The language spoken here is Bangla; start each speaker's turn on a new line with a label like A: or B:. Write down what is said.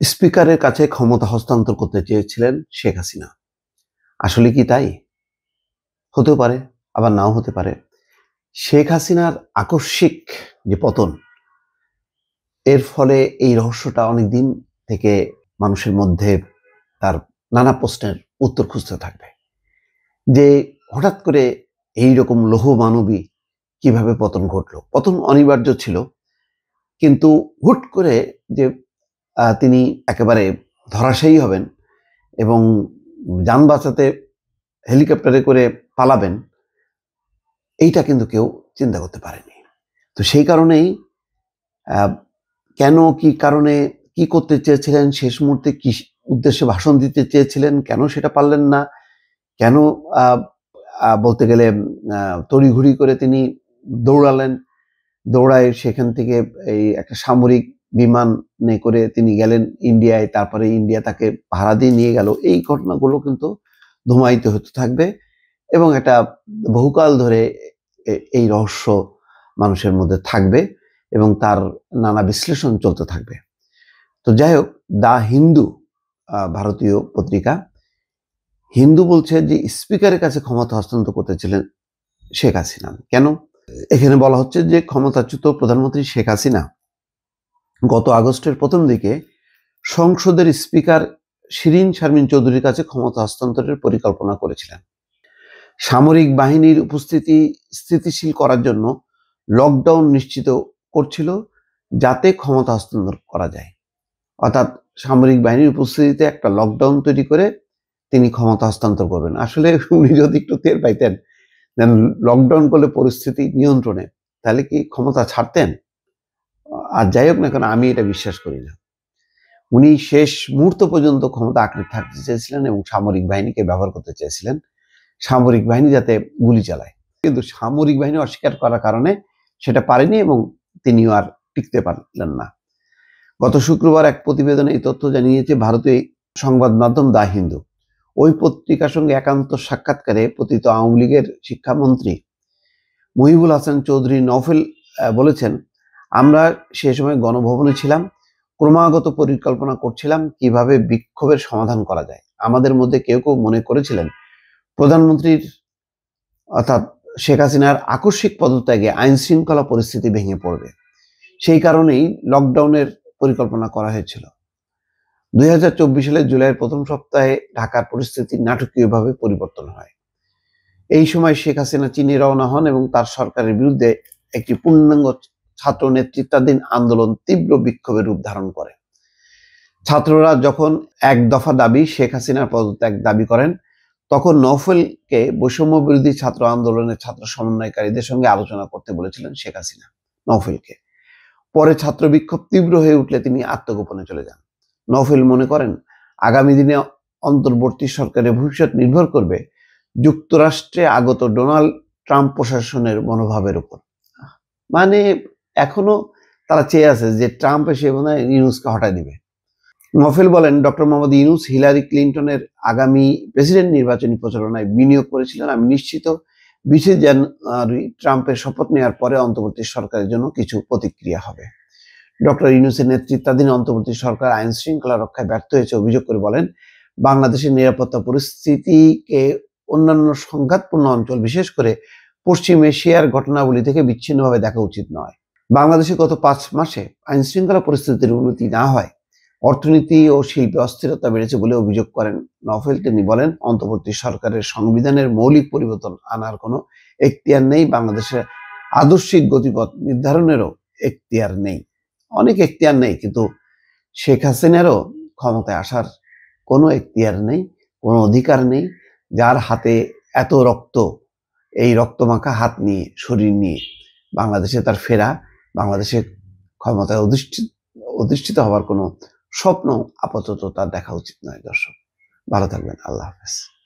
A: স্পিকারের কাছে ক্ষমতা হস্তান্তর করতে চেয়েছিলেন শেখ হাসিনা। আসলে কি তাই? হতেও পারে, আবার নাও হতে পারে। শেখ হাসিনার আকস্মিক যে পতন, এর ফলে এই রহস্যটা অনেকদিন থেকে মানুষের মধ্যে তার নানা প্রশ্নের উত্তর খুঁজতে থাকবে। যে হঠাৎ করে এইরকম লৌহ মানবী কিভাবে পতন ঘটল? পতন অনিবার্য ছিল, কিন্তু হুট করে যে তিনি একেবারে ধরাশায়ী হবেন এবং যান বাঁচাতে হেলিকপ্টারে করে পালাবেন, এইটা কিন্তু কেউ চিন্তা করতে পারেনি। তো সেই কারণেই কেন, কি কারণে, কি করতে চেয়েছিলেন, শেষ মুহূর্তে কি উদ্দেশ্যে ভাষণ দিতে চেয়েছিলেন, কেন সেটা পারলেন না, কেন বলতে গেলে তড়িঘড়ি করে তিনি দৌড়ালেন, দৌড়ায় সেখান থেকে এই একটা সামরিক বিমানে করে তিনি গেলেন ইন্ডিয়ায়, তারপরে ইন্ডিয়া তাকে ভাড়া দিয়ে নিয়ে গেল। এই ঘটনাগুলো কিন্তু ধুমায়িত হতে থাকবে এবং একটা বহুকাল ধরে এই রহস্য মানুষের মধ্যে থাকবে এবং তার নানা বিশ্লেষণ চলতে থাকবে। তো যাই হোক, দ্য হিন্দু ভারতীয় পত্রিকা, হিন্দু বলছে যে স্পিকারের কাছে ক্ষমতা হস্তান্তর করতেছিলেন শেখ হাসিনা। কেন? এখানে বলা হচ্ছে যে ক্ষমতাচ্যুত প্রধানমন্ত্রী শেখ হাসিনা গত আগস্টের প্রথম দিকে সংসদের স্পিকার শিরীন শারমিন চৌধুরীর কাছে ক্ষমতা হস্তান্তরের পরিকল্পনা করেছিলেন। সামরিক বাহিনীর উপস্থিতি স্থিতিশীল করার জন্য লকডাউন নিশ্চিত করছিল, যাতে ক্ষমতা হস্তান্তর করা যায়। অর্থাৎ সামরিক বাহিনীর উপস্থিতিতে একটা লকডাউন তৈরি করে তিনি ক্ষমতা হস্তান্তর করবেন। আসলে উনি যদি একটু টের পাইতেন যেন লকডাউন করলে পরিস্থিতি নিয়ন্ত্রণে, তাহলে কি ক্ষমতা ছাড়তেন? আর যাই হোক না কেন, আমি এটা বিশ্বাস করি না। উনি শেষ মুহূর্ত পর্যন্ত ক্ষমতা আঁকড়ে থাকতে চেয়েছিলেন এবং সামরিক বাহিনীকে ব্যবহার করতে চেয়েছিলেন, সামরিক বাহিনী যাতে গুলি চালায়। কিন্তু সামরিক বাহিনী অস্বীকার করার কারণে সেটা পারেনি এবং তিনিও আর টিকতে পারলেন না। গত শুক্রবার এক প্রতিবেদনে এই তথ্য জানিয়েছে ভারতীয় সংবাদ মাধ্যম দ্য হিন্দু। ওই পত্রিকার সঙ্গে একান্ত সাক্ষাৎকারে পতিত আওয়ামী লীগের শিক্ষামন্ত্রী মহিবুল হাসান চৌধুরী নওফেল বলেছেন, আমরা সে সময় গণভবনে ছিলাম, ক্রমাগত পরিকল্পনা করছিলাম কিভাবে বিক্ষোভের সমাধান করা যায়। আমাদের মধ্যে কেউ কেউ মনে করেছিলেন প্রধানমন্ত্রীর অর্থাৎ শেখ হাসিনার আকস্মিক পদত্যাগে আইন শৃঙ্খলা পরিস্থিতি ভেঙে পড়বে। সেই কারণেই লকডাউনের পরিকল্পনা করা হয়েছিল। 2024 সালের জুলাইয়ের প্রথম সপ্তাহে ঢাকার পরিস্থিতি নাটকীয়ভাবে পরিবর্তন হয়। এই সময় শেখ হাসিনা চীনে রওনা হন এবং তার সরকারের বিরুদ্ধে একটি পূর্ণাঙ্গ ছাত্র নেতৃত্বাধীন আন্দোলন তীব্র বিক্ষোভের রূপ ধারণ করে। ছাত্ররা যখন এক দফা দাবি শেখ হাসিনার পদত্যাগ দাবি করেন, তখন নওফেলকে বৈষম্য বিরোধী ছাত্র আন্দোলনের ছাত্র সমন্বয়কারীদের সঙ্গে আলোচনা করতে বলেছিলেন শেখ হাসিনা নওফেলকে। পরে ছাত্র বিক্ষোভ তীব্র হয়ে উঠলে তিনি আত্মগোপনে চলে যান। নওফেল মনে করেন, আগামী দিনে অন্তর্বর্তী সরকারের ভবিষ্যৎ নির্ভর করবে যুক্তরাষ্ট্রে আগত ডোনাল্ড ট্রাম্প প্রশাসনের মনোভাবের উপর। মানে এখনো তারা চেয়ে আছে যে ট্রাম্প এসে মনে হয় ইউনূসকে হটায় দিবে। নওফেল বলেন, ডক্টর মোহাম্মদ ইউনূস হিলারি ক্লিন্টনের আগামী প্রেসিডেন্ট নির্বাচনী প্রচারণায় বিনিয়োগ করেছিলেন। আমি নিশ্চিত 20 জানুয়ারি ট্রাম্পের শপথ নেওয়ার পরে অন্তর্বর্তী সরকারের জন্য কিছু প্রতিক্রিয়া হবে। ডক্টর ইউনূসের নেতৃত্বাধীন অন্তর্বর্তী সরকার আইন শৃঙ্খলা রক্ষায় ব্যর্থ হয়েছে অভিযোগ করে বলেন, বাংলাদেশের নিরাপত্তা পরিস্থিতিকে অন্যান্য সংঘাতপূর্ণ অঞ্চল, বিশেষ করে পশ্চিম এশিয়ার ঘটনাবলী থেকে বিচ্ছিন্নভাবে দেখা উচিত নয়। বাংলাদেশে গত 5 মাসে আইন শৃঙ্খলা পরিস্থিতির উন্নতি না হয় অর্থনীতি ও শিল্পে অস্থিরতা বেড়েছে বলে অভিযোগ করেন নওফেল। তিনি বলেন, অন্তর্বর্তী সরকারের সংবিধানের মৌলিক পরিবর্তন আনার কোনো এখতিয়ার নেই, বাংলাদেশের আদর্শিক গতিপথ নির্ধারণেরও এখতিয়ার নেই। অনেক এখতিয়ার নেই, কিন্তু শেখ হাসিনারও ক্ষমতায় আসার কোনো এখতিয়ার নেই, কোনো অধিকার নেই। যার হাতে এত রক্ত, এই রক্তমাখা হাত নিয়ে, শরীর নিয়ে বাংলাদেশে তার ফেরা, বাংলাদেশে ক্ষমতায় অধিষ্ঠিত হওয়ার কোনো স্বপ্ন আপাতত তার দেখা উচিত নয়। দর্শক ভালো থাকবেন, আল্লাহ হাফেজ।